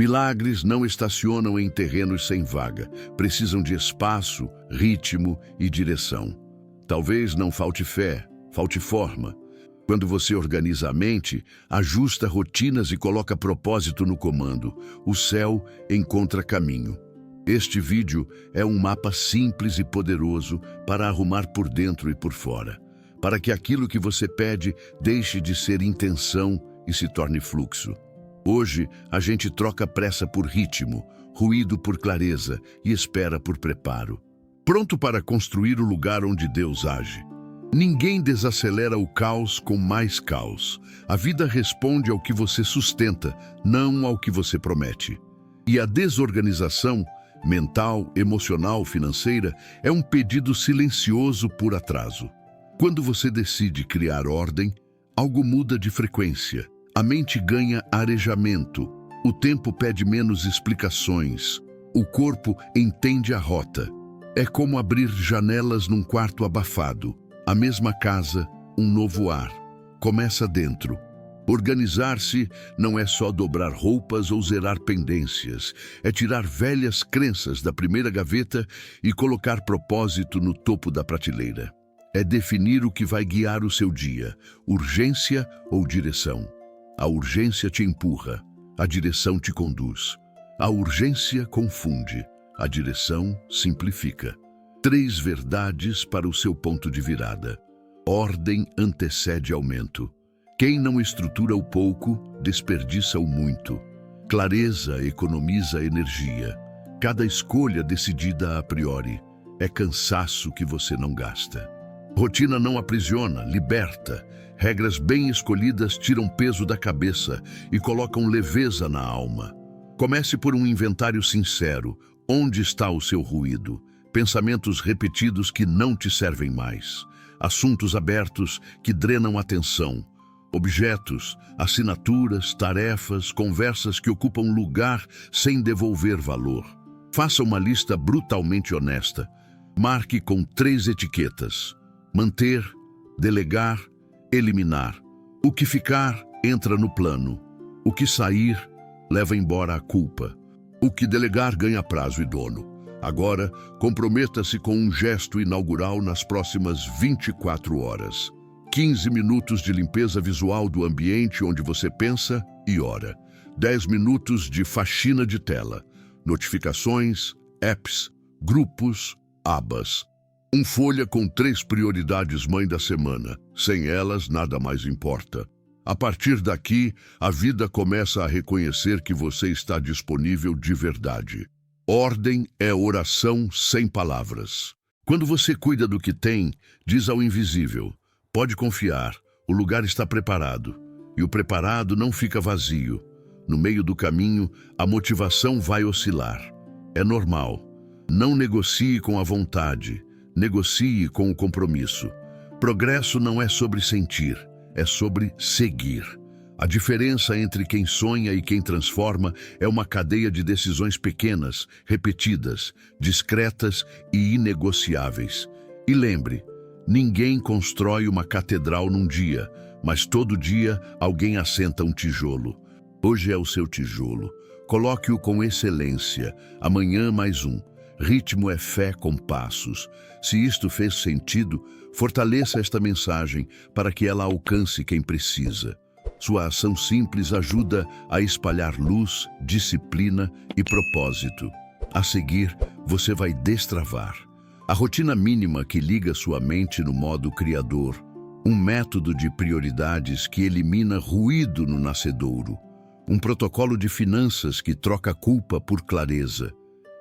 Milagres não estacionam em terrenos sem vaga. Precisam de espaço, ritmo e direção. Talvez não falte fé, falte forma. Quando você organiza a mente, ajusta rotinas e coloca propósito no comando, o céu encontra caminho. Este vídeo é um mapa simples e poderoso para arrumar por dentro e por fora, para que aquilo que você pede deixe de ser intenção e se torne fluxo. Hoje, a gente troca pressa por ritmo, ruído por clareza e espera por preparo. Pronto para construir o lugar onde Deus age. Ninguém desacelera o caos com mais caos. A vida responde ao que você sustenta, não ao que você promete. E a desorganização, mental, emocional, financeira, é um pedido silencioso por atraso. Quando você decide criar ordem, algo muda de frequência. A mente ganha arejamento. O tempo pede menos explicações. O corpo entende a rota. É como abrir janelas num quarto abafado. A mesma casa, um novo ar. Começa dentro. Organizar-se não é só dobrar roupas ou zerar pendências. É tirar velhas crenças da primeira gaveta e colocar propósito no topo da prateleira. É definir o que vai guiar o seu dia, urgência ou direção. A urgência te empurra, a direção te conduz. A urgência confunde, a direção simplifica. 3 verdades para o seu ponto de virada. Ordem antecede aumento. Quem não estrutura o pouco, desperdiça o muito. Clareza economiza energia. Cada escolha decidida a priori é cansaço que você não gasta. Rotina não aprisiona, liberta. Regras bem escolhidas tiram peso da cabeça e colocam leveza na alma. Comece por um inventário sincero. Onde está o seu ruído? Pensamentos repetidos que não te servem mais. Assuntos abertos que drenam atenção. Objetos, assinaturas, tarefas, conversas que ocupam lugar sem devolver valor. Faça uma lista brutalmente honesta. Marque com 3 etiquetas. Manter, delegar, eliminar. O que ficar, entra no plano. O que sair, leva embora a culpa. O que delegar ganha prazo e dono. Agora, comprometa-se com um gesto inaugural nas próximas 24 horas. 15 minutos de limpeza visual do ambiente onde você pensa e ora. 10 minutos de faxina de tela. Notificações, apps, grupos, abas. Folha com 3 prioridades mãe da semana. Sem elas, nada mais importa. A partir daqui, a vida começa a reconhecer que você está disponível de verdade. Ordem é oração sem palavras. Quando você cuida do que tem, diz ao invisível: pode confiar, o lugar está preparado. E o preparado não fica vazio. No meio do caminho, a motivação vai oscilar. É normal. Não negocie com a vontade, negocie com o compromisso. Progresso não é sobre sentir, é sobre seguir. A diferença entre quem sonha e quem transforma é uma cadeia de decisões pequenas, repetidas, discretas e inegociáveis. E lembre, ninguém constrói uma catedral num dia, mas todo dia alguém assenta um tijolo. Hoje é o seu tijolo. Coloque-o com excelência. Amanhã mais um. Ritmo é fé com passos. Se isto fez sentido, fortaleça esta mensagem para que ela alcance quem precisa. Sua ação simples ajuda a espalhar luz, disciplina e propósito. A seguir, você vai destravar a rotina mínima que liga sua mente no modo criador, um método de prioridades que elimina ruído no nascedouro, um protocolo de finanças que troca culpa por clareza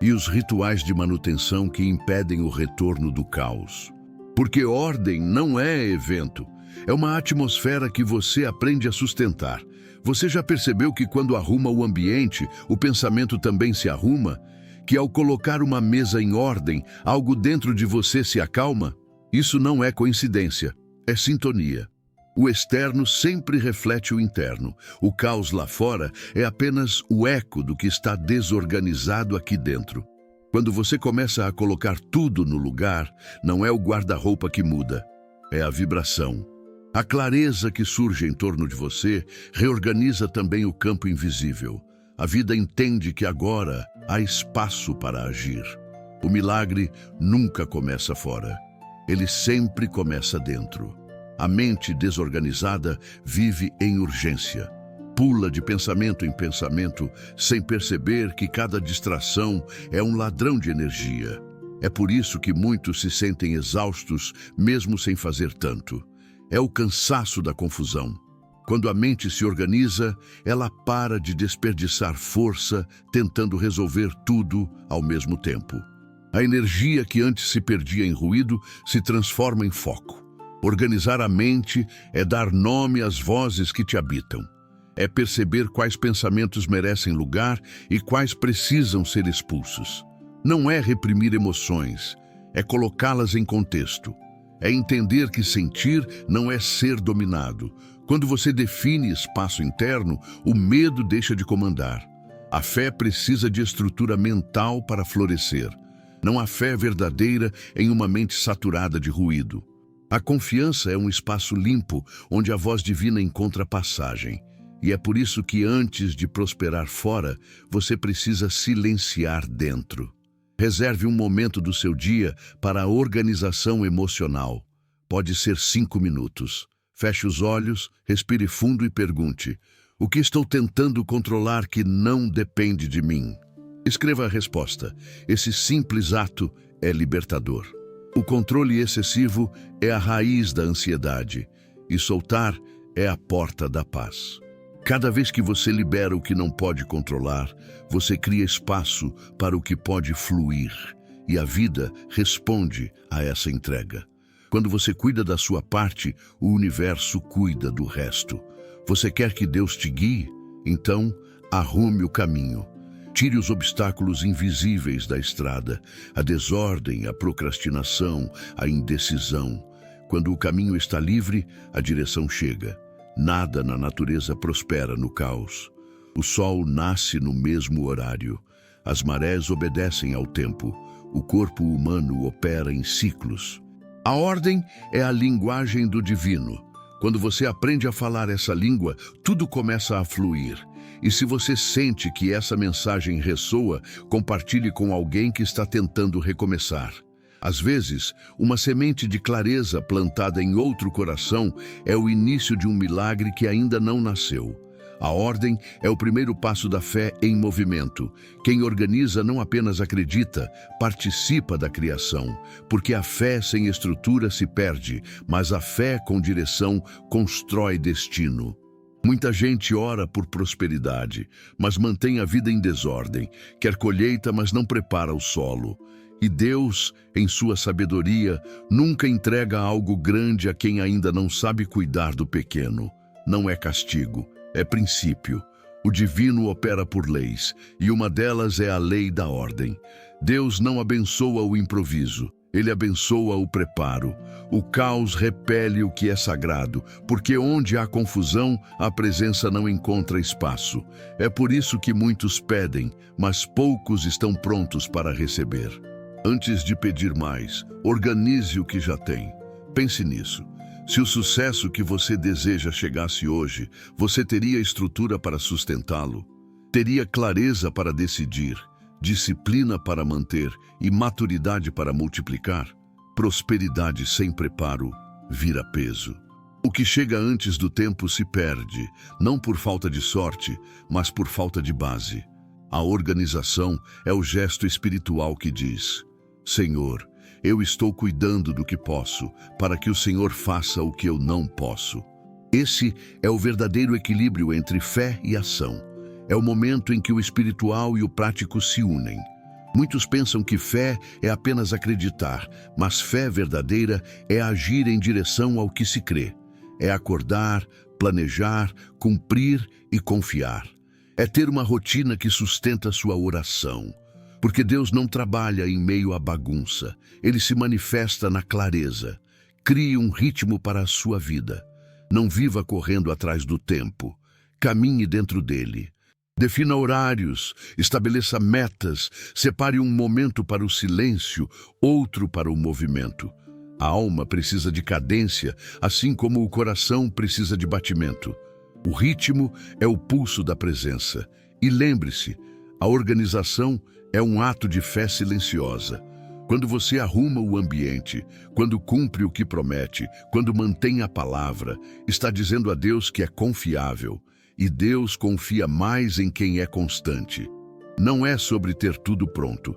e os rituais de manutenção que impedem o retorno do caos. Porque ordem não é evento. É uma atmosfera que você aprende a sustentar. Você já percebeu que quando arruma o ambiente, o pensamento também se arruma? Que ao colocar uma mesa em ordem, algo dentro de você se acalma? Isso não é coincidência, é sintonia. O externo sempre reflete o interno. O caos lá fora é apenas o eco do que está desorganizado aqui dentro. Quando você começa a colocar tudo no lugar, não é o guarda-roupa que muda, é a vibração. A clareza que surge em torno de você reorganiza também o campo invisível. a vida entende que agora há espaço para agir. O milagre nunca começa fora. Ele sempre começa dentro. A mente desorganizada vive em urgência. Pula de pensamento em pensamento, sem perceber que cada distração é um ladrão de energia. É por isso que muitos se sentem exaustos, mesmo sem fazer tanto. É o cansaço da confusão. Quando a mente se organiza, ela para de desperdiçar força, tentando resolver tudo ao mesmo tempo. A energia que antes se perdia em ruído se transforma em foco. Organizar a mente é dar nome às vozes que te habitam. É perceber quais pensamentos merecem lugar e quais precisam ser expulsos. Não é reprimir emoções, é colocá-las em contexto. É entender que sentir não é ser dominado. Quando você define espaço interno, o medo deixa de comandar. A fé precisa de estrutura mental para florescer. Não há fé verdadeira em uma mente saturada de ruído. A confiança é um espaço limpo onde a voz divina encontra passagem. E é por isso que antes de prosperar fora, você precisa silenciar dentro. Reserve um momento do seu dia para a organização emocional. Pode ser 5 minutos. Feche os olhos, respire fundo e pergunte: o que estou tentando controlar que não depende de mim? Escreva a resposta. Esse simples ato é libertador. O controle excessivo é a raiz da ansiedade e soltar é a porta da paz. Cada vez que você libera o que não pode controlar, você cria espaço para o que pode fluir e a vida responde a essa entrega. Quando você cuida da sua parte, o universo cuida do resto. Você quer que Deus te guie? Então, arrume o caminho. Tire os obstáculos invisíveis da estrada, a desordem, a procrastinação, a indecisão. Quando o caminho está livre, a direção chega. Nada na natureza prospera no caos. O sol nasce no mesmo horário. As marés obedecem ao tempo. O corpo humano opera em ciclos. A ordem é a linguagem do divino. Quando você aprende a falar essa língua, tudo começa a fluir. E se você sente que essa mensagem ressoa, compartilhe com alguém que está tentando recomeçar. Às vezes, uma semente de clareza plantada em outro coração é o início de um milagre que ainda não nasceu. A ordem é o primeiro passo da fé em movimento. Quem organiza não apenas acredita, participa da criação, porque a fé sem estrutura se perde, mas a fé com direção constrói destino. Muita gente ora por prosperidade, mas mantém a vida em desordem, quer colheita, mas não prepara o solo. E Deus, em sua sabedoria, nunca entrega algo grande a quem ainda não sabe cuidar do pequeno. Não é castigo, é princípio. O divino opera por leis, e uma delas é a lei da ordem. Deus não abençoa o improviso, ele abençoa o preparo. O caos repele o que é sagrado, porque onde há confusão, a presença não encontra espaço. É por isso que muitos pedem, mas poucos estão prontos para receber. Antes de pedir mais, organize o que já tem. Pense nisso. Se o sucesso que você deseja chegasse hoje, você teria estrutura para sustentá-lo? Teria clareza para decidir, disciplina para manter e maturidade para multiplicar? Prosperidade sem preparo vira peso. O que chega antes do tempo se perde, não por falta de sorte, mas por falta de base. A organização é o gesto espiritual que diz: Senhor, eu estou cuidando do que posso, para que o Senhor faça o que eu não posso. Esse é o verdadeiro equilíbrio entre fé e ação. É o momento em que o espiritual e o prático se unem. Muitos pensam que fé é apenas acreditar, mas fé verdadeira é agir em direção ao que se crê. É acordar, planejar, cumprir e confiar. É ter uma rotina que sustenta sua oração. Porque Deus não trabalha em meio à bagunça. Ele se manifesta na clareza. Crie um ritmo para a sua vida. Não viva correndo atrás do tempo. Caminhe dentro dele. Defina horários, estabeleça metas, separe um momento para o silêncio, outro para o movimento. A alma precisa de cadência, assim como o coração precisa de batimento. O ritmo é o pulso da presença, E lembre-se, a organização é um ato de fé silenciosa. Quando você arruma o ambiente, quando cumpre o que promete, quando mantém a palavra, está dizendo a Deus que é confiável. E Deus confia mais em quem é constante. Não é sobre ter tudo pronto,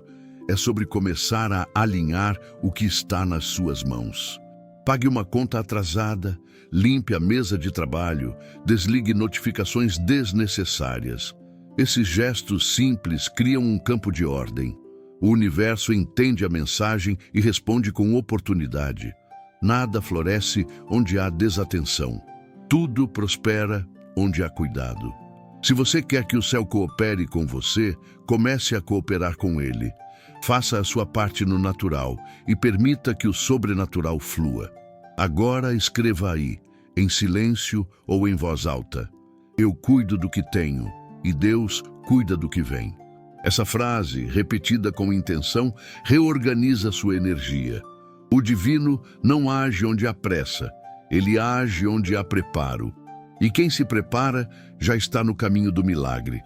é sobre começar a alinhar o que está nas suas mãos. Pague uma conta atrasada, limpe a mesa de trabalho, desligue notificações desnecessárias. Esses gestos simples criam um campo de ordem. O universo entende a mensagem e responde com oportunidade. Nada floresce onde há desatenção. Tudo prospera onde há cuidado. Se você quer que o céu coopere com você, comece a cooperar com ele. Faça a sua parte no natural e permita que o sobrenatural flua. Agora escreva aí, em silêncio ou em voz alta: eu cuido do que tenho e Deus cuida do que vem. Essa frase, repetida com intenção, reorganiza sua energia. O divino não age onde há pressa, ele age onde há preparo. E quem se prepara já está no caminho do milagre.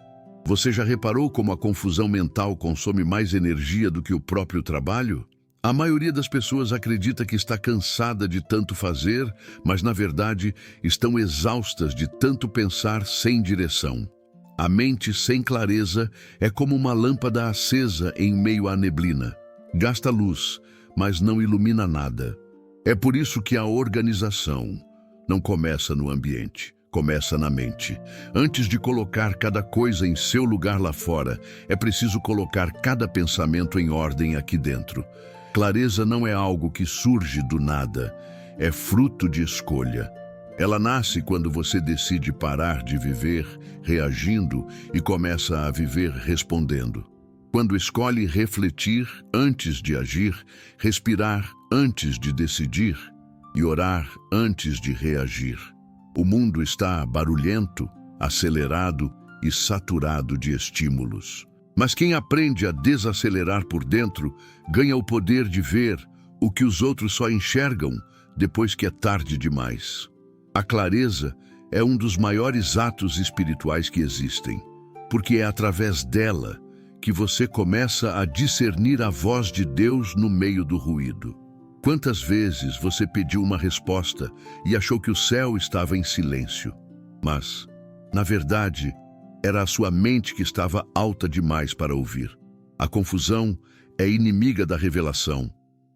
Você já reparou como a confusão mental consome mais energia do que o próprio trabalho? A maioria das pessoas acredita que está cansada de tanto fazer, mas na verdade estão exaustas de tanto pensar sem direção. A mente sem clareza é como uma lâmpada acesa em meio à neblina. Gasta luz, mas não ilumina nada. É por isso que a organização não começa no ambiente. Começa na mente. Antes de colocar cada coisa em seu lugar lá fora, é preciso colocar cada pensamento em ordem aqui dentro. Clareza não é algo que surge do nada, é fruto de escolha. Ela nasce quando você decide parar de viver reagindo e começa a viver respondendo. Quando escolhe refletir antes de agir, respirar antes de decidir e orar antes de reagir. O mundo está barulhento, acelerado e saturado de estímulos. Mas quem aprende a desacelerar por dentro ganha o poder de ver o que os outros só enxergam depois que é tarde demais. A clareza é um dos maiores atos espirituais que existem, porque é através dela que você começa a discernir a voz de Deus no meio do ruído. Quantas vezes você pediu uma resposta e achou que o céu estava em silêncio? Mas, na verdade, era a sua mente que estava alta demais para ouvir. A confusão é inimiga da revelação.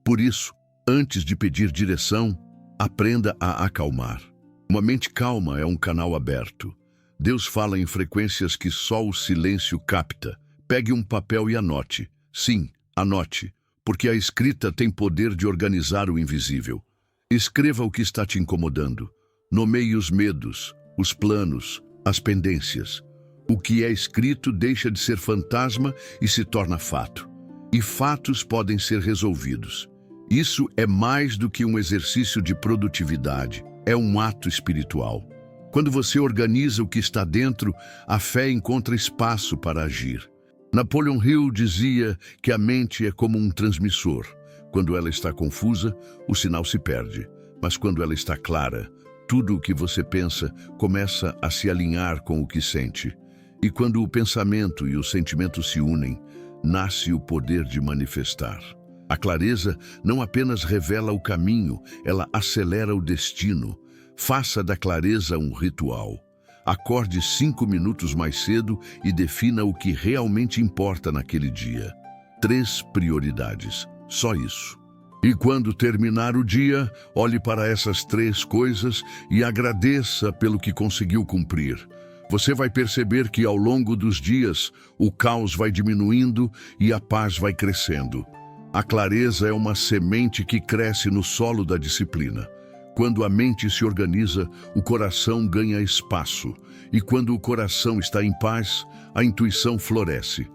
Por isso, antes de pedir direção, aprenda a acalmar. Uma mente calma é um canal aberto. Deus fala em frequências que só o silêncio capta. Pegue um papel e anote. Sim, anote. Porque a escrita tem poder de organizar o invisível. Escreva o que está te incomodando. Nomeie os medos, os planos, as pendências. O que é escrito deixa de ser fantasma e se torna fato. E fatos podem ser resolvidos. Isso é mais do que um exercício de produtividade. É um ato espiritual. Quando você organiza o que está dentro, a fé encontra espaço para agir. Napoleon Hill dizia que a mente é como um transmissor. Quando ela está confusa, o sinal se perde. Mas quando ela está clara, tudo o que você pensa começa a se alinhar com o que sente. E quando o pensamento e o sentimento se unem, nasce o poder de manifestar. A clareza não apenas revela o caminho, ela acelera o destino. Faça da clareza um ritual. Acorde 5 minutos mais cedo e defina o que realmente importa naquele dia. 3 prioridades, só isso. E quando terminar o dia, olhe para essas 3 coisas e agradeça pelo que conseguiu cumprir. Você vai perceber que ao longo dos dias, o caos vai diminuindo e a paz vai crescendo. A clareza é uma semente que cresce no solo da disciplina. Quando a mente se organiza, o coração ganha espaço. E quando o coração está em paz, a intuição floresce.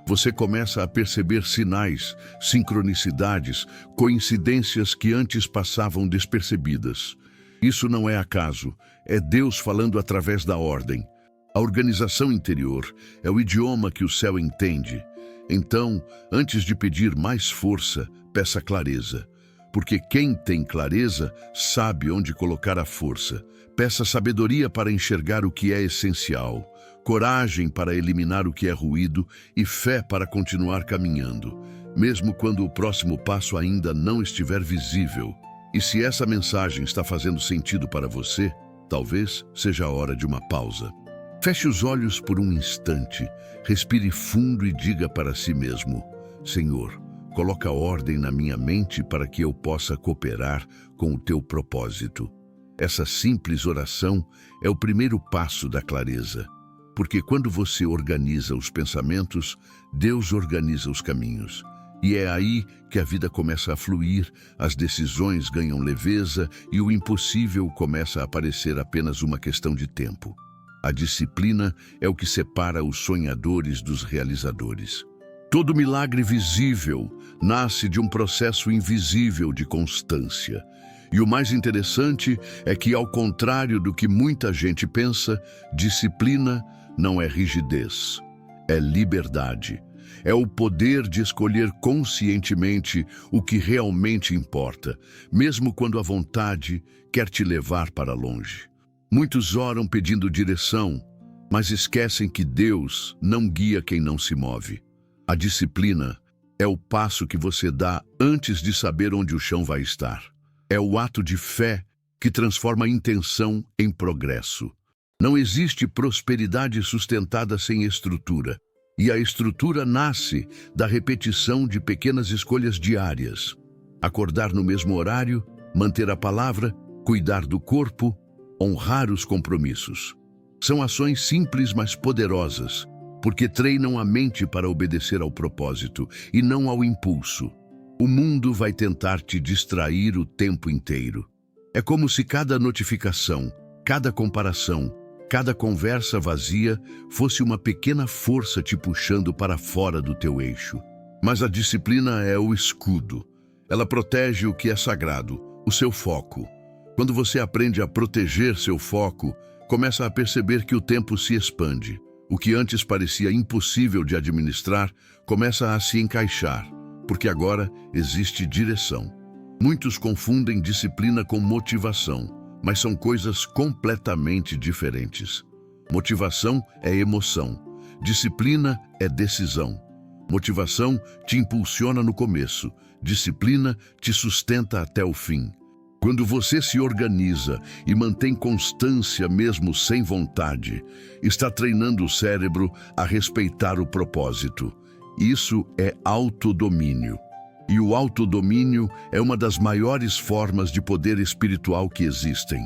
Você começa a perceber sinais, sincronicidades, coincidências que antes passavam despercebidas. Isso não é acaso, é Deus falando através da ordem. A organização interior é o idioma que o céu entende. Então, antes de pedir mais força, peça clareza. Porque quem tem clareza sabe onde colocar a força. Peça sabedoria para enxergar o que é essencial. coragem para eliminar o que é ruído e fé para continuar caminhando, mesmo quando o próximo passo ainda não estiver visível. E se essa mensagem está fazendo sentido para você, talvez seja a hora de uma pausa. Feche os olhos por um instante, respire fundo e diga para si mesmo: Senhor, coloca ordem na minha mente para que eu possa cooperar com o teu propósito. Essa simples oração é o primeiro passo da clareza, porque quando você organiza os pensamentos, Deus organiza os caminhos. E é aí que a vida começa a fluir, as decisões ganham leveza e o impossível começa a parecer apenas uma questão de tempo. A disciplina é o que separa os sonhadores dos realizadores. Todo milagre visível nasce de um processo invisível de constância. E o mais interessante é que, ao contrário do que muita gente pensa, disciplina não é rigidez, é liberdade. É o poder de escolher conscientemente o que realmente importa, mesmo quando a vontade quer te levar para longe. Muitos oram pedindo direção, mas esquecem que Deus não guia quem não se move. A disciplina é o passo que você dá antes de saber onde o chão vai estar. É o ato de fé que transforma a intenção em progresso. Não existe prosperidade sustentada sem estrutura. E a estrutura nasce da repetição de pequenas escolhas diárias. Acordar no mesmo horário, manter a palavra, cuidar do corpo, honrar os compromissos. São ações simples, mas poderosas, porque treinam a mente para obedecer ao propósito e não ao impulso. O mundo vai tentar te distrair o tempo inteiro. É como se cada notificação, cada comparação, cada conversa vazia fosse uma pequena força te puxando para fora do teu eixo. Mas a disciplina é o escudo. Ela protege o que é sagrado, o seu foco. Quando você aprende a proteger seu foco, começa a perceber que o tempo se expande. O que antes parecia impossível de administrar começa a se encaixar, porque agora existe direção. Muitos confundem disciplina com motivação, mas são coisas completamente diferentes. Motivação é emoção, disciplina é decisão. Motivação te impulsiona no começo, disciplina te sustenta até o fim. Quando você se organiza e mantém constância mesmo sem vontade, está treinando o cérebro a respeitar o propósito. Isso é autodomínio. E o autodomínio é uma das maiores formas de poder espiritual que existem.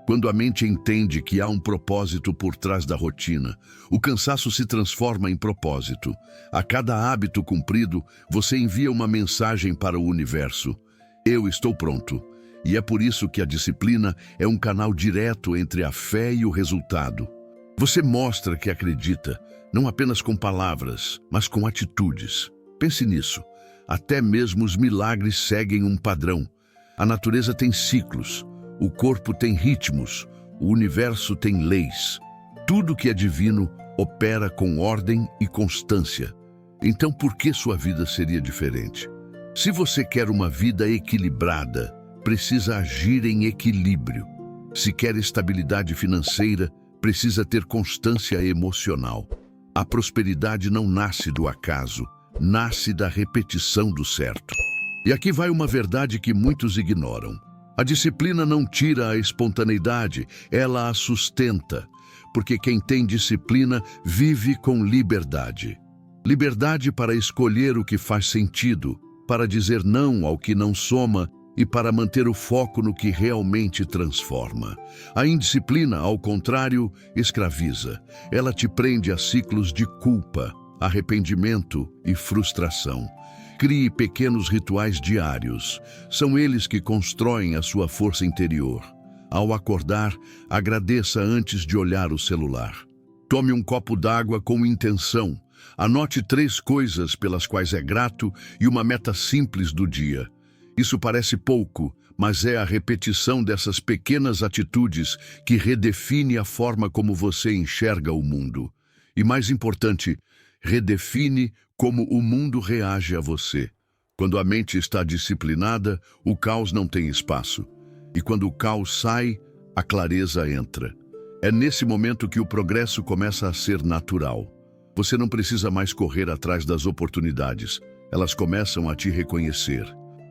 Quando a mente entende que há um propósito por trás da rotina, o cansaço se transforma em propósito. A cada hábito cumprido, você envia uma mensagem para o universo: eu estou pronto. E é por isso que a disciplina é um canal direto entre a fé e o resultado. Você mostra que acredita, não apenas com palavras, mas com atitudes. Pense nisso. Até mesmo os milagres seguem um padrão. A natureza tem ciclos, o corpo tem ritmos, o universo tem leis. Tudo que é divino opera com ordem e constância. Então, por que sua vida seria diferente? Se você quer uma vida equilibrada, precisa agir em equilíbrio. Se quer estabilidade financeira, precisa ter constância emocional. A prosperidade não nasce do acaso, nasce da repetição do certo. E aqui vai uma verdade que muitos ignoram. A disciplina não tira a espontaneidade, ela a sustenta, porque quem tem disciplina vive com liberdade. Liberdade para escolher o que faz sentido, para dizer não ao que não soma e para manter o foco no que realmente transforma. A indisciplina, ao contrário, escraviza. Ela te prende a ciclos de culpa, arrependimento e frustração. Crie pequenos rituais diários. São eles que constroem a sua força interior. Ao acordar, agradeça antes de olhar o celular. Tome um copo d'água com intenção. Anote 3 coisas pelas quais é grato e uma meta simples do dia. Isso parece pouco, mas é a repetição dessas pequenas atitudes que redefine a forma como você enxerga o mundo. E mais importante, redefine como o mundo reage a você. Quando a mente está disciplinada, o caos não tem espaço. E quando o caos sai, a clareza entra. É nesse momento que o progresso começa a ser natural. Você não precisa mais correr atrás das oportunidades. Elas começam a te reconhecer.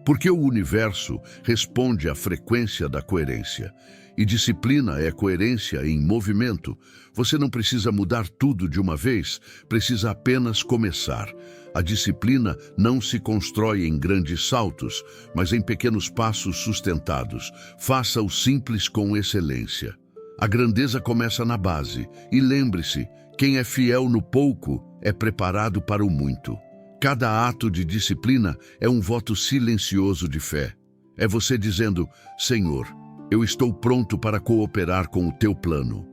Porque o universo responde à frequência da coerência. E disciplina é coerência em movimento. Você não precisa mudar tudo de uma vez, precisa apenas começar. A disciplina não se constrói em grandes saltos, mas em pequenos passos sustentados. Faça o simples com excelência. A grandeza começa na base. E lembre-se, quem é fiel no pouco é preparado para o muito. Cada ato de disciplina é um voto silencioso de fé. É você dizendo, Senhor, eu estou pronto para cooperar com o teu plano.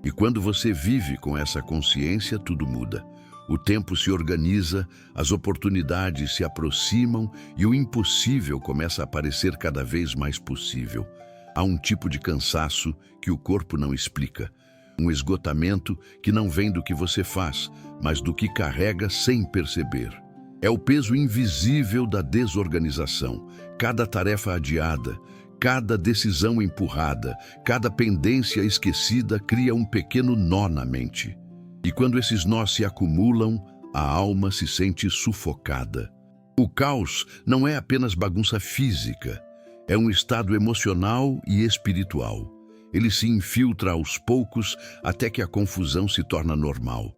E quando você vive com essa consciência, tudo muda. O tempo se organiza, as oportunidades se aproximam e o impossível começa a parecer cada vez mais possível. Há um tipo de cansaço que o corpo não explica. Um esgotamento que não vem do que você faz, mas do que carrega sem perceber. É o peso invisível da desorganização. Cada tarefa adiada, cada decisão empurrada, cada pendência esquecida cria um pequeno nó na mente. E quando esses nós se acumulam, a alma se sente sufocada. O caos não é apenas bagunça física, é um estado emocional e espiritual. Ele se infiltra aos poucos até que a confusão se torna normal.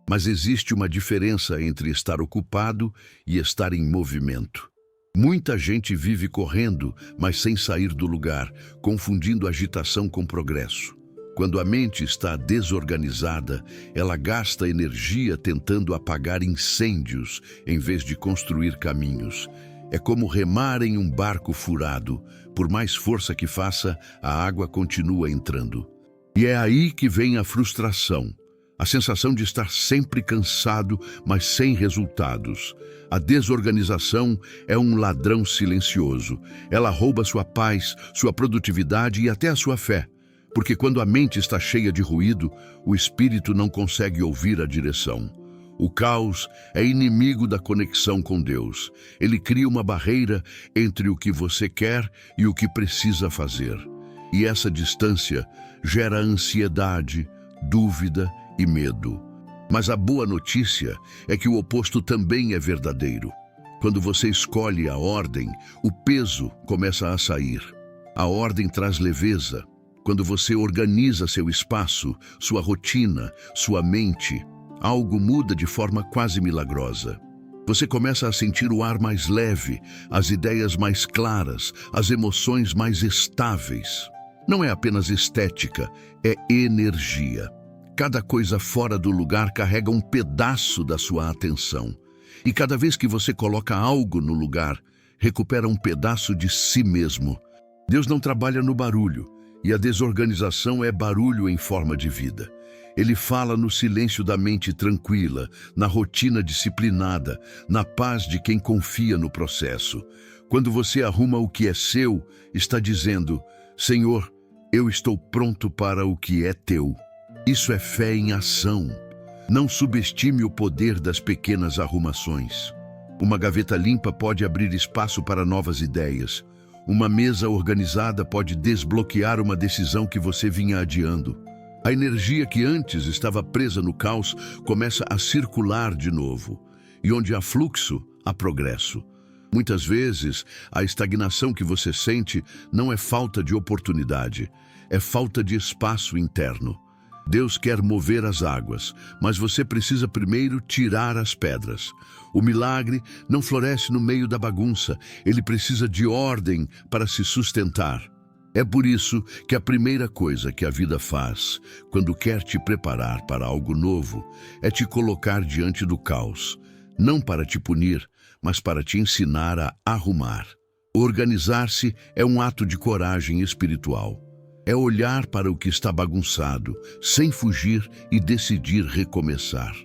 Mas existe uma diferença entre estar ocupado e estar em movimento. Muita gente vive correndo, mas sem sair do lugar, confundindo agitação com progresso. Quando a mente está desorganizada, ela gasta energia tentando apagar incêndios em vez de construir caminhos. É como remar em um barco furado. Por mais força que faça, a água continua entrando. E é aí que vem a frustração. A sensação de estar sempre cansado, mas sem resultados. A desorganização é um ladrão silencioso. Ela rouba sua paz, sua produtividade e até a sua fé. Porque quando a mente está cheia de ruído, o espírito não consegue ouvir a direção. O caos é inimigo da conexão com Deus. Ele cria uma barreira entre o que você quer e o que precisa fazer. E essa distância gera ansiedade, dúvida e medo. Mas a boa notícia é que o oposto também é verdadeiro. Quando você escolhe a ordem, o peso começa a sair. A ordem traz leveza. Quando você organiza seu espaço, sua rotina, sua mente, algo muda de forma quase milagrosa. Você começa a sentir o ar mais leve, as ideias mais claras, as emoções mais estáveis. Não é apenas estética, é energia. Cada coisa fora do lugar carrega um pedaço da sua atenção. E cada vez que você coloca algo no lugar, recupera um pedaço de si mesmo. Deus não trabalha no barulho, e a desorganização é barulho em forma de vida. Ele fala no silêncio da mente tranquila, na rotina disciplinada, na paz de quem confia no processo. Quando você arruma o que é seu, está dizendo, Senhor, eu estou pronto para o que é teu. Isso é fé em ação. Não subestime o poder das pequenas arrumações. Uma gaveta limpa pode abrir espaço para novas ideias. Uma mesa organizada pode desbloquear uma decisão que você vinha adiando. A energia que antes estava presa no caos começa a circular de novo. E onde há fluxo, há progresso. Muitas vezes, a estagnação que você sente não é falta de oportunidade, é falta de espaço interno. Deus quer mover as águas, mas você precisa primeiro tirar as pedras. O milagre não floresce no meio da bagunça, ele precisa de ordem para se sustentar. É por isso que a primeira coisa que a vida faz, quando quer te preparar para algo novo, é te colocar diante do caos, não para te punir, mas para te ensinar a arrumar. Organizar-se é um ato de coragem espiritual. É olhar para o que está bagunçado, sem fugir e decidir recomeçar.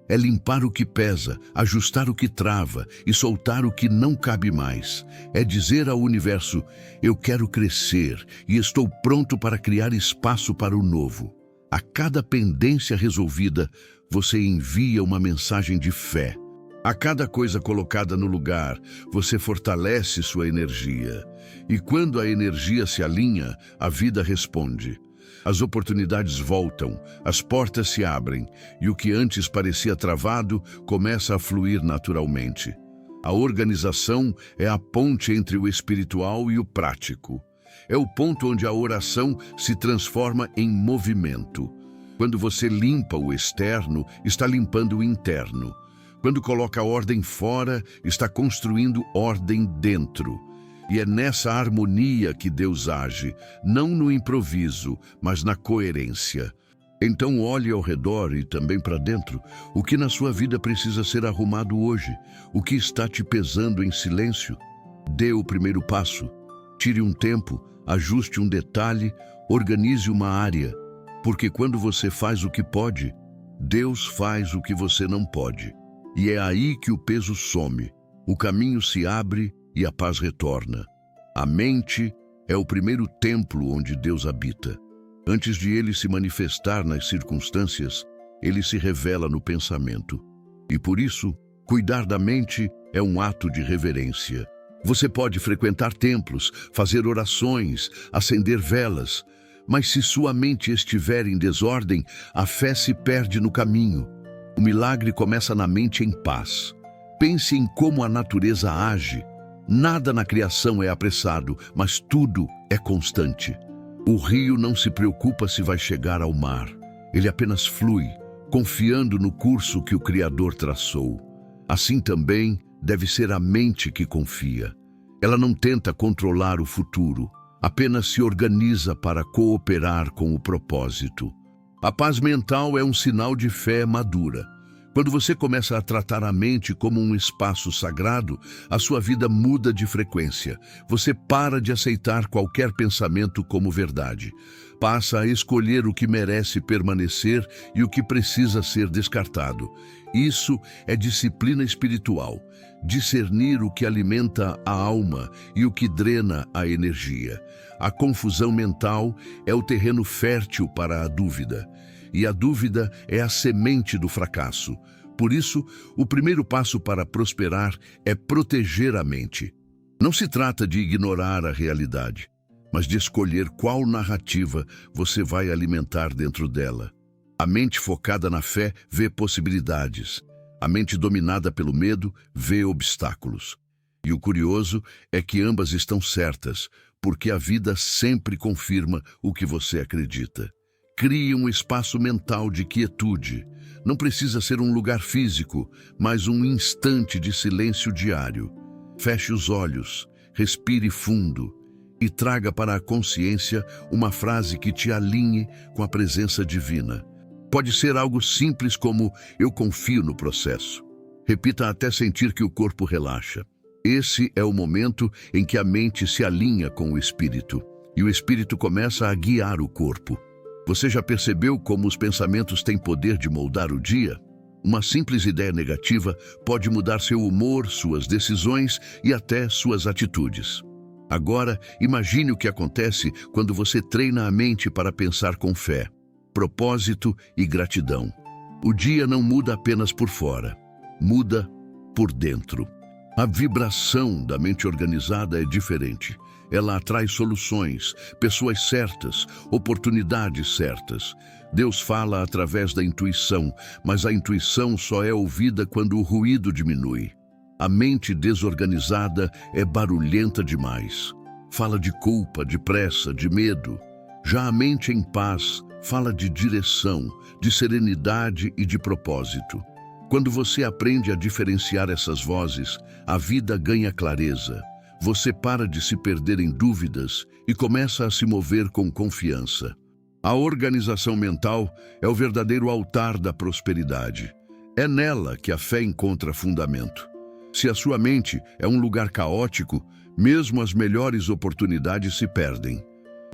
É limpar o que pesa, ajustar o que trava e soltar o que não cabe mais. É dizer ao universo, eu quero crescer e estou pronto para criar espaço para o novo. A cada pendência resolvida, você envia uma mensagem de fé. A cada coisa colocada no lugar, você fortalece sua energia. E quando a energia se alinha, a vida responde. as oportunidades voltam, as portas se abrem e o que antes parecia travado começa a fluir naturalmente. A organização é a ponte entre o espiritual e o prático. É o ponto onde a oração se transforma em movimento. Quando você limpa o externo, está limpando o interno. Quando coloca ordem fora, está construindo ordem dentro. E é nessa harmonia que Deus age, não no improviso, mas na coerência. Então olhe ao redor e também para dentro. O que na sua vida precisa ser arrumado hoje? O que está te pesando em silêncio? Dê o primeiro passo. Tire um tempo, ajuste um detalhe, organize uma área. Porque quando você faz o que pode, Deus faz o que você não pode. E é aí que o peso some, o caminho se abre e a paz retorna. A mente é o primeiro templo onde Deus habita. Antes de ele se manifestar nas circunstâncias, ele se revela no pensamento. E por isso, cuidar da mente é um ato de reverência. Você pode frequentar templos, fazer orações, acender velas, mas se sua mente estiver em desordem, a fé se perde no caminho. O milagre começa na mente em paz. Pense em como a natureza age. Nada na criação é apressado, mas tudo é constante. O rio não se preocupa se vai chegar ao mar. Ele apenas flui, confiando no curso que o Criador traçou. Assim também deve ser a mente que confia. Ela não tenta controlar o futuro, apenas se organiza para cooperar com o propósito. A paz mental é um sinal de fé madura. Quando você começa a tratar a mente como um espaço sagrado, a sua vida muda de frequência. Você para de aceitar qualquer pensamento como verdade. Passa a escolher o que merece permanecer e o que precisa ser descartado. Isso é disciplina espiritual. Discernir o que alimenta a alma e o que drena a energia. A confusão mental é o terreno fértil para a dúvida. E a dúvida é a semente do fracasso. Por isso, o primeiro passo para prosperar é proteger a mente. Não se trata de ignorar a realidade, mas de escolher qual narrativa você vai alimentar dentro dela. A mente focada na fé vê possibilidades. A mente dominada pelo medo vê obstáculos. E o curioso é que ambas estão certas, porque a vida sempre confirma o que você acredita. Crie um espaço mental de quietude. Não precisa ser um lugar físico, mas um instante de silêncio diário. Feche os olhos, respire fundo e traga para a consciência uma frase que te alinhe com a presença divina. Pode ser algo simples como "eu confio no processo". Repita até sentir que o corpo relaxa. Esse é o momento em que a mente se alinha com o espírito e o espírito começa a guiar o corpo. Você já percebeu como os pensamentos têm poder de moldar o dia? Uma simples ideia negativa pode mudar seu humor, suas decisões e até suas atitudes. Agora, imagine o que acontece quando você treina a mente para pensar com fé, propósito e gratidão. O dia não muda apenas por fora, muda por dentro. A vibração da mente organizada é diferente. Ela atrai soluções, pessoas certas, oportunidades certas. Deus fala através da intuição, mas a intuição só é ouvida quando o ruído diminui. A mente desorganizada é barulhenta demais. Fala de culpa, de pressa, de medo. Já a mente em paz fala de direção, de serenidade e de propósito. Quando você aprende a diferenciar essas vozes, a vida ganha clareza. Você para de se perder em dúvidas e começa a se mover com confiança. A organização mental é o verdadeiro altar da prosperidade. É nela que a fé encontra fundamento. Se a sua mente é um lugar caótico, mesmo as melhores oportunidades se perdem.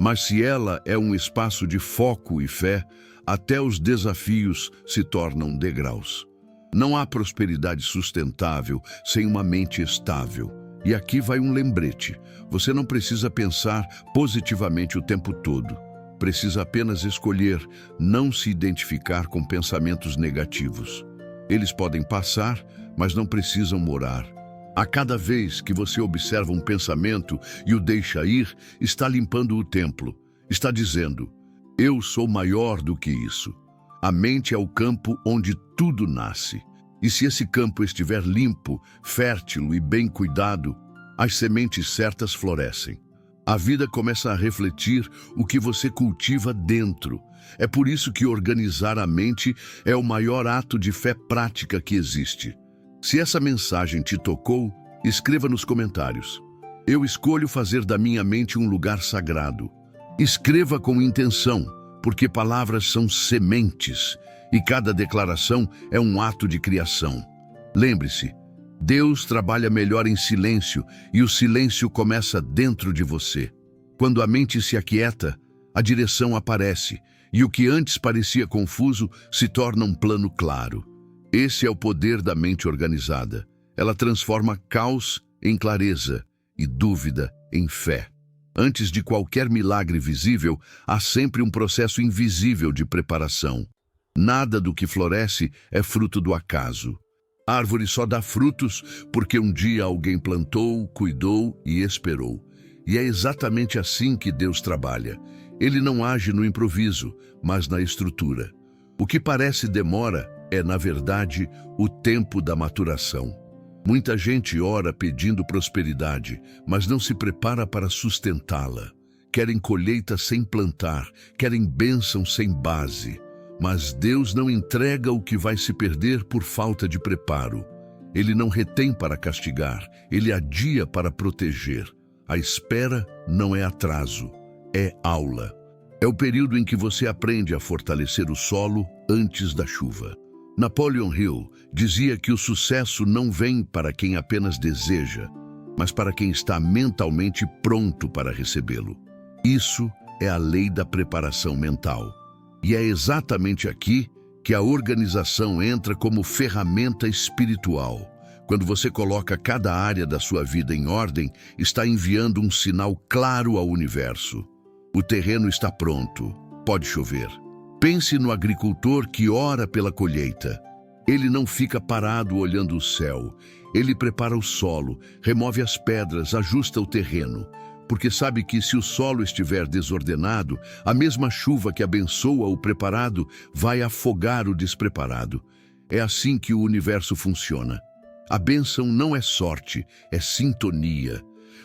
Mas se ela é um espaço de foco e fé, até os desafios se tornam degraus. Não há prosperidade sustentável sem uma mente estável. E aqui vai um lembrete. Você não precisa pensar positivamente o tempo todo. Precisa apenas escolher não se identificar com pensamentos negativos. Eles podem passar, mas não precisam morar. A cada vez que você observa um pensamento e o deixa ir, está limpando o templo. Está dizendo: Eu sou maior do que isso. A mente é o campo onde tudo nasce. E se esse campo estiver limpo, fértil e bem cuidado, as sementes certas florescem. A vida começa a refletir o que você cultiva dentro. É por isso que organizar a mente é o maior ato de fé prática que existe. Se essa mensagem te tocou, escreva nos comentários. Eu escolho fazer da minha mente um lugar sagrado. Escreva com intenção, porque palavras são sementes e cada declaração é um ato de criação. Lembre-se, Deus trabalha melhor em silêncio e o silêncio começa dentro de você. Quando a mente se aquieta, a direção aparece e o que antes parecia confuso se torna um plano claro. Esse é o poder da mente organizada. Ela transforma caos em clareza e dúvida em fé. Antes de qualquer milagre visível, há sempre um processo invisível de preparação. Nada do que floresce é fruto do acaso. A árvore só dá frutos porque um dia alguém plantou, cuidou e esperou. E é exatamente assim que Deus trabalha. Ele não age no improviso, mas na estrutura. O que parece demora é, na verdade, o tempo da maturação. Muita gente ora pedindo prosperidade, mas não se prepara para sustentá-la. Querem colheita sem plantar, querem bênção sem base. Mas Deus não entrega o que vai se perder por falta de preparo. Ele não retém para castigar, ele adia para proteger. A espera não é atraso, é aula. É o período em que você aprende a fortalecer o solo antes da chuva. Napoleon Hill dizia que o sucesso não vem para quem apenas deseja, mas para quem está mentalmente pronto para recebê-lo. Isso é a lei da preparação mental. E é exatamente aqui que a organização entra como ferramenta espiritual. Quando você coloca cada área da sua vida em ordem, está enviando um sinal claro ao universo. O terreno está pronto, pode chover. Pense no agricultor que ora pela colheita. Ele não fica parado olhando o céu. Ele prepara o solo, remove as pedras, ajusta o terreno. Porque sabe que se o solo estiver desordenado, a mesma chuva que abençoa o preparado vai afogar o despreparado. É assim que o universo funciona. A bênção não é sorte, é sintonia.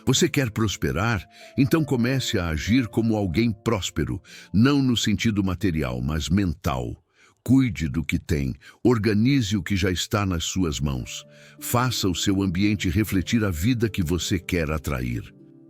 Você quer prosperar? Então comece a agir como alguém próspero, não no sentido material, mas mental. Cuide do que tem, organize o que já está nas suas mãos. Faça o seu ambiente refletir a vida que você quer atrair.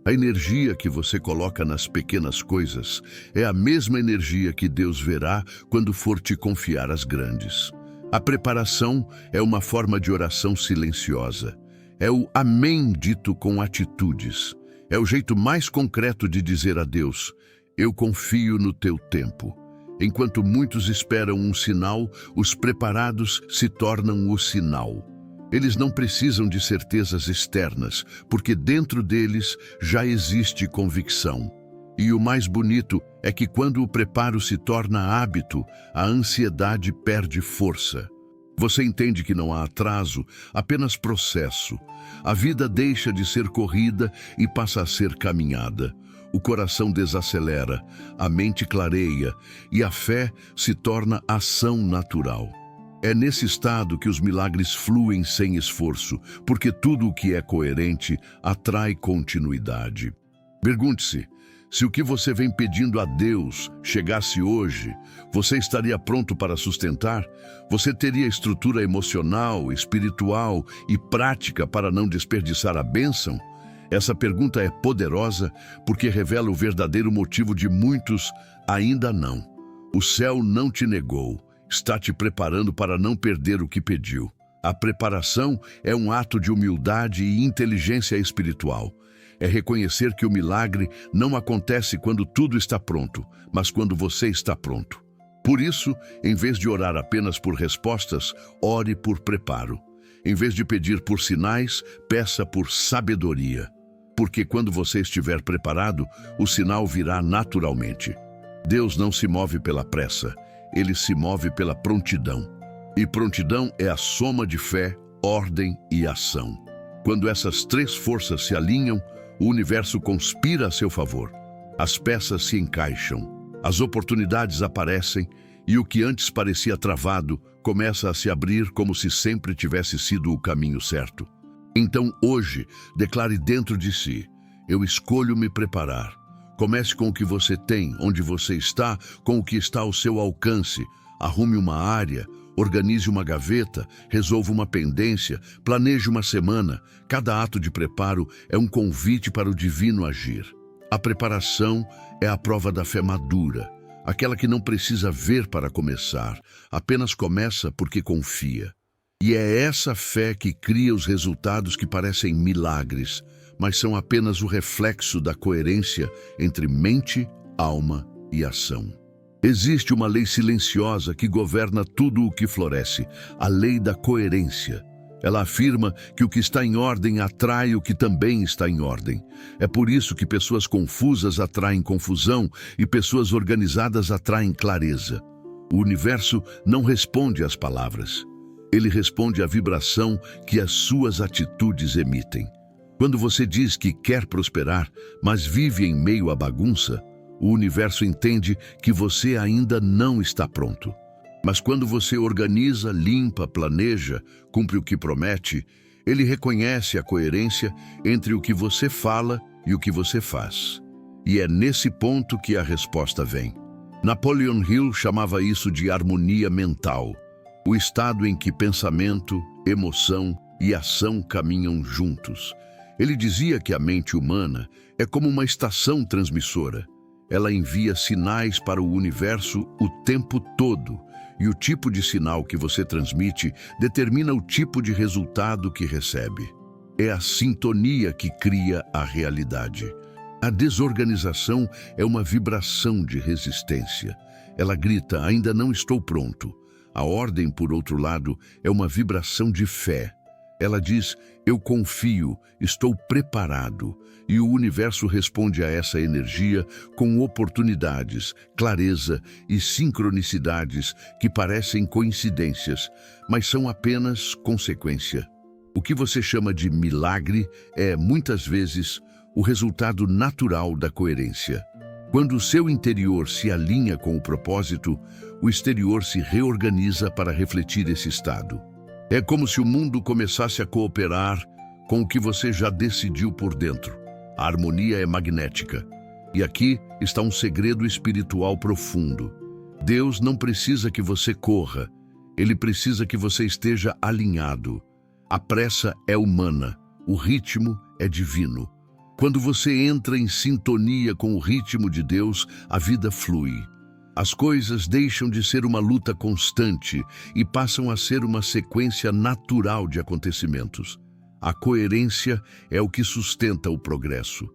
A energia que você coloca nas pequenas coisas é a mesma energia que Deus verá quando for te confiar as grandes. A preparação é uma forma de oração silenciosa. É o amém dito com atitudes. É o jeito mais concreto de dizer a Deus: eu confio no teu tempo. Enquanto muitos esperam um sinal, os preparados se tornam o sinal. Eles não precisam de certezas externas, porque dentro deles já existe convicção. E o mais bonito é que quando o preparo se torna hábito, a ansiedade perde força. Você entende que não há atraso, apenas processo. A vida deixa de ser corrida e passa a ser caminhada. O coração desacelera, a mente clareia e a fé se torna ação natural. É nesse estado que os milagres fluem sem esforço, porque tudo o que é coerente atrai continuidade. Pergunte-se, se o que você vem pedindo a Deus chegasse hoje, você estaria pronto para sustentar? Você teria estrutura emocional, espiritual e prática para não desperdiçar a bênção? Essa pergunta é poderosa porque revela o verdadeiro motivo de muitos ainda não. O céu não te negou. Está te preparando para não perder o que pediu. A preparação é um ato de humildade e inteligência espiritual. É reconhecer que o milagre não acontece quando tudo está pronto, mas quando você está pronto. Por isso, em vez de orar apenas por respostas, ore por preparo. Em vez de pedir por sinais, peça por sabedoria. Porque quando você estiver preparado, o sinal virá naturalmente. Deus não se move pela pressa. Ele se move pela prontidão. E prontidão é a soma de fé, ordem e ação. Quando essas três forças se alinham, o universo conspira a seu favor. As peças se encaixam. As oportunidades aparecem e o que antes parecia travado começa a se abrir como se sempre tivesse sido o caminho certo. Então, hoje, declare dentro de si: eu escolho me preparar. Comece com o que você tem, onde você está, com o que está ao seu alcance. Arrume uma área, organize uma gaveta, resolva uma pendência, planeje uma semana. Cada ato de preparo é um convite para o divino agir. A preparação é a prova da fé madura, aquela que não precisa ver para começar, apenas começa porque confia. E é essa fé que cria os resultados que parecem milagres, mas são apenas o reflexo da coerência entre mente, alma e ação. Existe uma lei silenciosa que governa tudo o que floresce, a lei da coerência. Ela afirma que o que está em ordem atrai o que também está em ordem. É por isso que pessoas confusas atraem confusão e pessoas organizadas atraem clareza. O universo não responde às palavras. Ele responde à vibração que as suas atitudes emitem. Quando você diz que quer prosperar, mas vive em meio à bagunça, o universo entende que você ainda não está pronto. Mas quando você organiza, limpa, planeja, cumpre o que promete, ele reconhece a coerência entre o que você fala e o que você faz. E é nesse ponto que a resposta vem. Napoleon Hill chamava isso de harmonia mental, o estado em que pensamento, emoção e ação caminham juntos. Ele dizia que a mente humana é como uma estação transmissora. Ela envia sinais para o universo o tempo todo, e o tipo de sinal que você transmite determina o tipo de resultado que recebe. É a sintonia que cria a realidade. A desorganização é uma vibração de resistência. Ela grita: ainda não estou pronto. A ordem, por outro lado, é uma vibração de fé. Ela diz: eu confio, estou preparado. E o universo responde a essa energia com oportunidades, clareza e sincronicidades que parecem coincidências, mas são apenas consequência. O que você chama de milagre é, muitas vezes, o resultado natural da coerência. Quando o seu interior se alinha com o propósito, o exterior se reorganiza para refletir esse estado. É como se o mundo começasse a cooperar com o que você já decidiu por dentro. A harmonia é magnética. E aqui está um segredo espiritual profundo. Deus não precisa que você corra. Ele precisa que você esteja alinhado. A pressa é humana. O ritmo é divino. Quando você entra em sintonia com o ritmo de Deus, a vida flui. As coisas deixam de ser uma luta constante e passam a ser uma sequência natural de acontecimentos. A coerência é o que sustenta o progresso.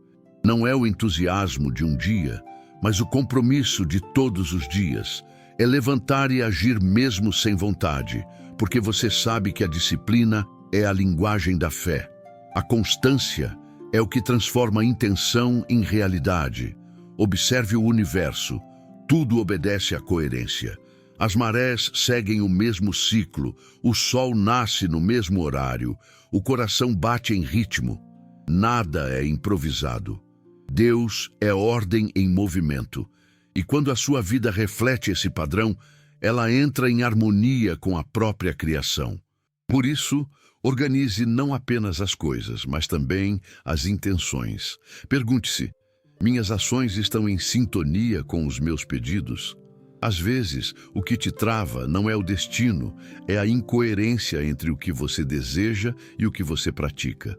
Não é o entusiasmo de um dia, mas o compromisso de todos os dias. É levantar e agir mesmo sem vontade, porque você sabe que a disciplina é a linguagem da fé. A constância é o que transforma a intenção em realidade. Observe o universo. Tudo obedece à coerência. As marés seguem o mesmo ciclo, o sol nasce no mesmo horário, o coração bate em ritmo. Nada é improvisado. Deus é ordem em movimento. E quando a sua vida reflete esse padrão, ela entra em harmonia com a própria criação. Por isso, organize não apenas as coisas, mas também as intenções. Pergunte-se: minhas ações estão em sintonia com os meus pedidos? Às vezes, o que te trava não é o destino, é a incoerência entre o que você deseja e o que você pratica.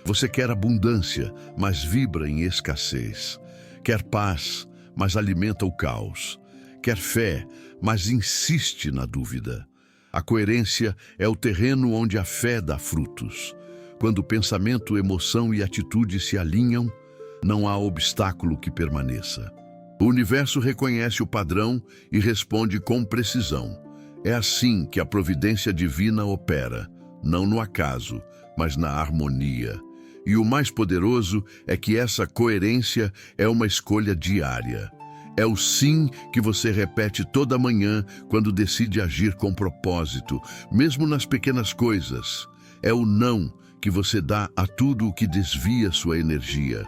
Você quer abundância, mas vibra em escassez. Quer paz, mas alimenta o caos. Quer fé, mas insiste na dúvida. A coerência é o terreno onde a fé dá frutos. Quando pensamento, emoção e atitude se alinham, não há obstáculo que permaneça. O universo reconhece o padrão e responde com precisão. É assim que a providência divina opera, não no acaso, mas na harmonia. E o mais poderoso é que essa coerência é uma escolha diária. É o sim que você repete toda manhã quando decide agir com propósito, mesmo nas pequenas coisas. É o não que você dá a tudo o que desvia sua energia.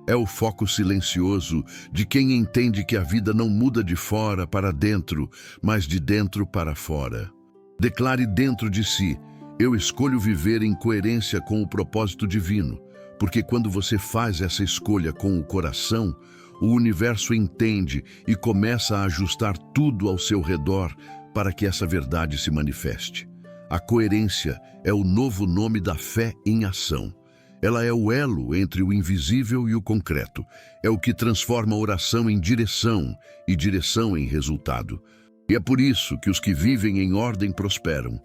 É o foco silencioso de quem entende que a vida não muda de fora para dentro, mas de dentro para fora. Declare dentro de si: eu escolho viver em coerência com o propósito divino, porque quando você faz essa escolha com o coração, o universo entende e começa a ajustar tudo ao seu redor para que essa verdade se manifeste. A coerência é o novo nome da fé em ação. Ela é o elo entre o invisível e o concreto. É o que transforma a oração em direção e direção em resultado. E é por isso que os que vivem em ordem prosperam.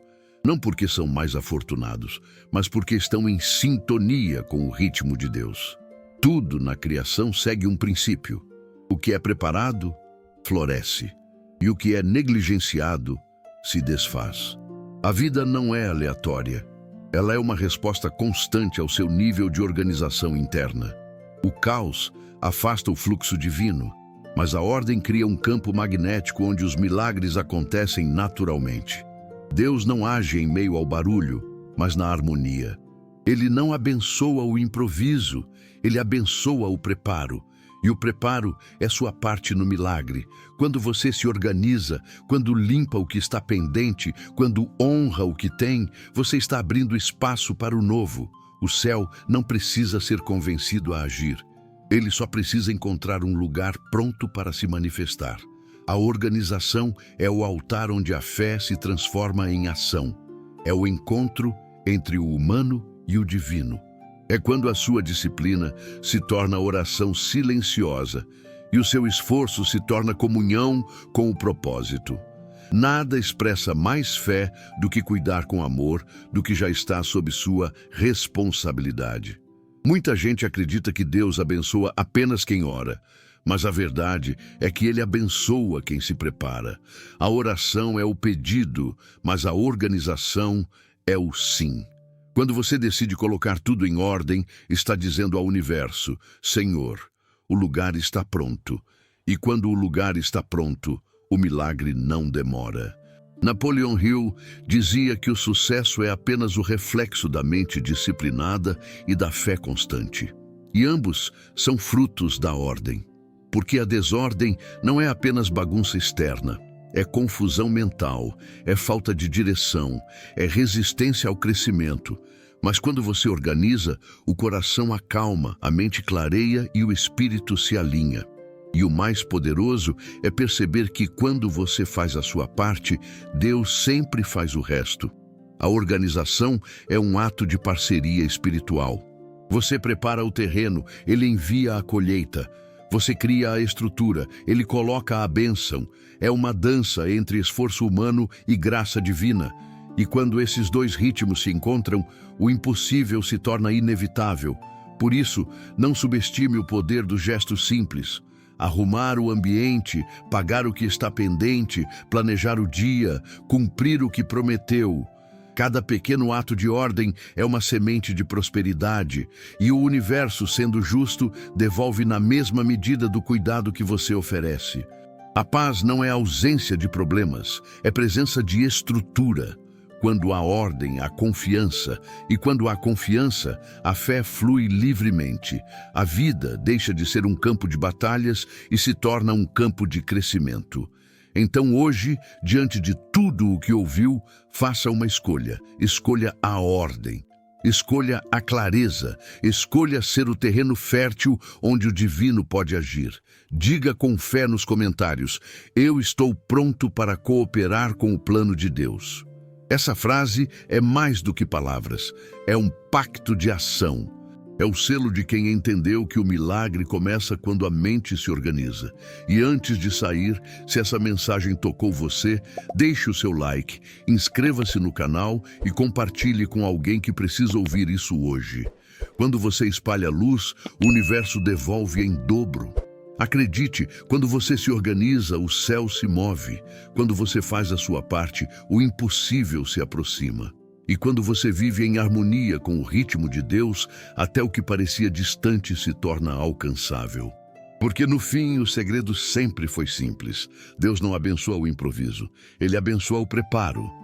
Não porque são mais afortunados, mas porque estão em sintonia com o ritmo de Deus. Tudo na criação segue um princípio. O que é preparado, floresce. E o que é negligenciado, se desfaz. A vida não é aleatória. Ela é uma resposta constante ao seu nível de organização interna. O caos afasta o fluxo divino, mas a ordem cria um campo magnético onde os milagres acontecem naturalmente. Deus não age em meio ao barulho, mas na harmonia. Ele não abençoa o improviso, ele abençoa o preparo. E o preparo é sua parte no milagre. Quando você se organiza, quando limpa o que está pendente, quando honra o que tem, você está abrindo espaço para o novo. O céu não precisa ser convencido a agir. Ele só precisa encontrar um lugar pronto para se manifestar. A organização é o altar onde a fé se transforma em ação. É o encontro entre o humano e o divino. É quando a sua disciplina se torna oração silenciosa e o seu esforço se torna comunhão com o propósito. Nada expressa mais fé do que cuidar com amor, do que já está sob sua responsabilidade. Muita gente acredita que Deus abençoa apenas quem ora, mas a verdade é que Ele abençoa quem se prepara. A oração é o pedido, mas a organização é o sim. Quando você decide colocar tudo em ordem, está dizendo ao universo: Senhor, o lugar está pronto. E quando o lugar está pronto, o milagre não demora. Napoleon Hill dizia que o sucesso é apenas o reflexo da mente disciplinada e da fé constante. E ambos são frutos da ordem. Porque a desordem não é apenas bagunça externa. É confusão mental, é falta de direção, é resistência ao crescimento. Mas quando você organiza, o coração acalma, a mente clareia e o espírito se alinha. E o mais poderoso é perceber que quando você faz a sua parte, Deus sempre faz o resto. A organização é um ato de parceria espiritual. Você prepara o terreno, Ele envia a colheita. Você cria a estrutura, Ele coloca a bênção. É uma dança entre esforço humano e graça divina. E quando esses dois ritmos se encontram, o impossível se torna inevitável. Por isso, não subestime o poder dos gestos simples. Arrumar o ambiente, pagar o que está pendente, planejar o dia, cumprir o que prometeu. Cada pequeno ato de ordem é uma semente de prosperidade, e o universo, sendo justo, devolve na mesma medida do cuidado que você oferece. A paz não é ausência de problemas, é presença de estrutura. Quando há ordem, há confiança, e quando há confiança, a fé flui livremente. A vida deixa de ser um campo de batalhas e se torna um campo de crescimento. Então hoje, diante de tudo o que ouviu, faça uma escolha. Escolha a ordem. Escolha a clareza. Escolha ser o terreno fértil onde o divino pode agir. Diga com fé nos comentários: eu estou pronto para cooperar com o plano de Deus. Essa frase é mais do que palavras. É um pacto de ação. É o selo de quem entendeu que o milagre começa quando a mente se organiza. E antes de sair, se essa mensagem tocou você, deixe o seu like, inscreva-se no canal e compartilhe com alguém que precisa ouvir isso hoje. Quando você espalha luz, o universo devolve em dobro. Acredite, quando você se organiza, o céu se move. Quando você faz a sua parte, o impossível se aproxima. E quando você vive em harmonia com o ritmo de Deus, até o que parecia distante se torna alcançável. Porque no fim o segredo sempre foi simples. Deus não abençoa o improviso, Ele abençoa o preparo.